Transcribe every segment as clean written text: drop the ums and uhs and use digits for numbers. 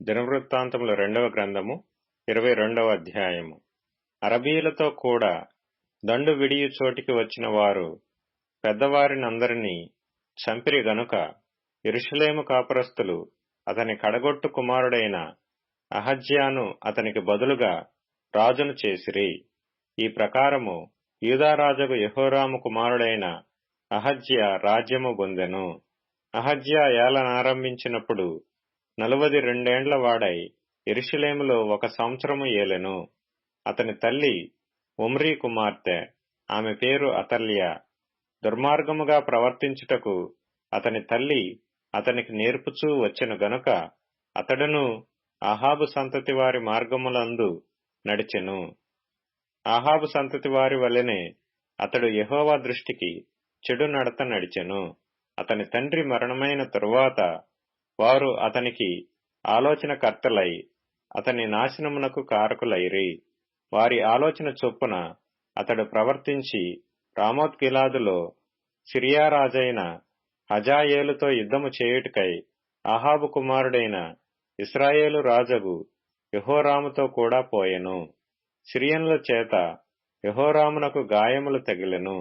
దినవృత్తాంతముల 2వ గ్రంథము 22వ అధ్యాయము. అరబీయులతో కూడా దండు విడియు చోటికి వచ్చిన వారు పెద్దవారినందరినీ చంపిరి గనుక యెరూషలేము కాపురస్తులు అతని కడగొట్టు కుమారుడైన అహజ్యాను అతనికి బదులుగా రాజును చేసిరి. ఈ ప్రకారము యూదారాజగు యెహోరాము కుమారుడైన అహజ్యా రాజ్యము పొందెను. అహజ్యా ఏలనారంభించినప్పుడు 42 వాడై యెరూషలేములో 1 సంవత్సరము ఏలెను. అతని తల్లి ఒమ్రీ కుమార్తె, ఆమె పేరు అతల్యా. దుర్మార్గముగా ప్రవర్తించుటకు అతని తల్లి అతనికి నేర్పుచూ వచ్చెను గనుక అతడును అహాబు సంతతి వారి మార్గములందు నడిచెను. అహాబు సంతతి వారి వలెనే అతడు యెహోవా దృష్టికి చెడు నడత నడిచెను. అతని తండ్రి మరణమైన తరువాత వారు అతనికి ఆలోచనకర్తలై అతని నాశనమునకు కారకులైరి. వారి ఆలోచన చొప్పున అతడు ప్రవర్తించి రామోత్గిలాదులో సిరియా రాజైన హజాయేలుతో యుద్ధము చేయుటకై అహాబు కుమారుడైన ఇశ్రాయేలు రాజగు యెహోరాముతో కూడా పోయెను. సిరియనుల చేత యెహోరామునకు గాయములు తగిలెను.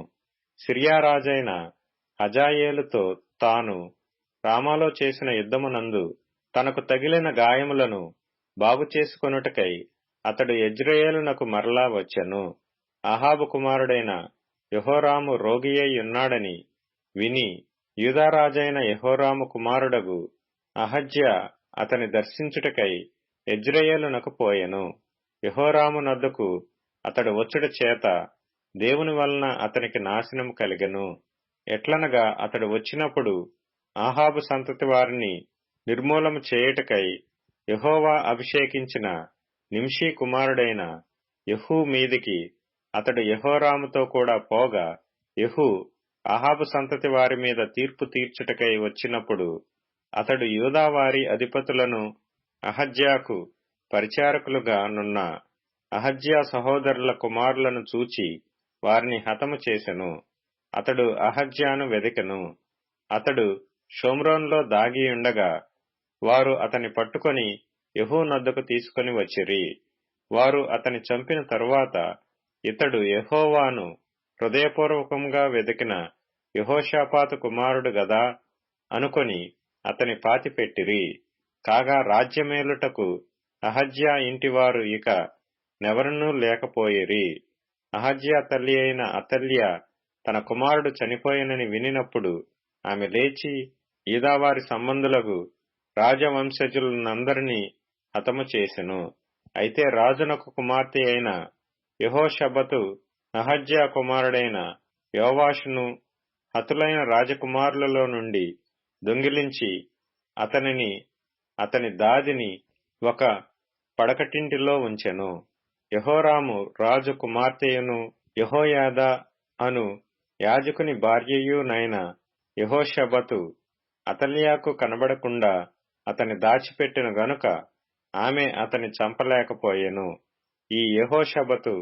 సిరియా రాజైన హజాయేలుతో తాను రామాలో చేసిన యుద్ధమునందు తనకు తగిలిన గాయములను బాగు చేసుకొనుటకై అతడు యెజ్రెయేలునకు మరలా వచ్చెను. అహాబు కుమారుడైన యెహోరాము రోగియై ఉన్నాడని విని యూదారాజైన యెహోరాము కుమారుడగు అహజ్యా అతని దర్శించుటకై యెజ్రెయేలునకు పోయెను. యెహోరాము నద్దకు అతడు వచ్చుట చేత దేవుని వలన అతనికి నాశనము కలిగెను. ఎట్లనగా అతడు వచ్చినప్పుడు అహాబు సంతతి వారిని నిర్మూలము చేయుటకై యెహోవా అభిషేకించిన నింషీ కుమారుడైన యెహూ మీదికి అతడు యెహోరాముతో కూడా పోగా, యెహూ అహాబు సంతతి వారి మీద తీర్పు తీర్చుటకై వచ్చినప్పుడు అతడు యూదావారి అధిపతులను అహజ్యాకు పరిచారకులుగా నున్న అహజ్యా సహోదరుల కుమారులను చూచి వారిని హతము చేసెను. అతడు అహజ్యాను వెదకెను. అతడు షోమ్రోన్లో దాగియుండగా వారు అతని పట్టుకొని యెహూ నద్దకు తీసుకొని వచ్చిరి. వారు అతని చంపిన తరువాత ఇతడు యెహోవాను హృదయపూర్వకంగా వెదికిన యెహోషాపాతు కుమారుడు గదా అనుకొని అతని పాతిపెట్టిరి. కాగా రాజ్యమేలుటకు అహజ్యా ఇంటివారు ఇక నెవరనూ లేకపోయిరి. అహజ్యా తల్లి అయిన అతల్యా తన కుమారుడు చనిపోయినని వినినప్పుడు ఆమె లేచి యూదావారి సంబంధులకు రాజవంశజులనందరినీ హతము చేసెను. అయితే రాజునకు కుమార్తె అయిన యెహోషబతు అహజ్యా కుమారుడైన యోవాషును హతులైన రాజకుమారులలో నుండి దొంగిలించి అతనిని అతని దాదిని ఒక పడకటింటిలో ఉంచెను. యెహోరాము రాజు కుమార్తెయును యెహోయాదా అను యాజకుని భార్యయునైన యెహోషబతు అతల్యాకు కనబడకుండా అతని దాచిపెట్టెను గనుక ఆమె అతని చంపలేకపోయెను. ఈ యెహోషబతు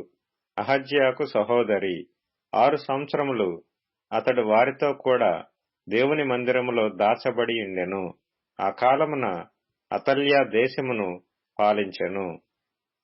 అహజ్యాకు సహోదరి. 6 సంవత్సరములు అతడు వారితో కూడా దేవుని మందిరములో దాచబడి ఉండెను. ఆ కాలమున అతల్యా దేశమును పాలించెను.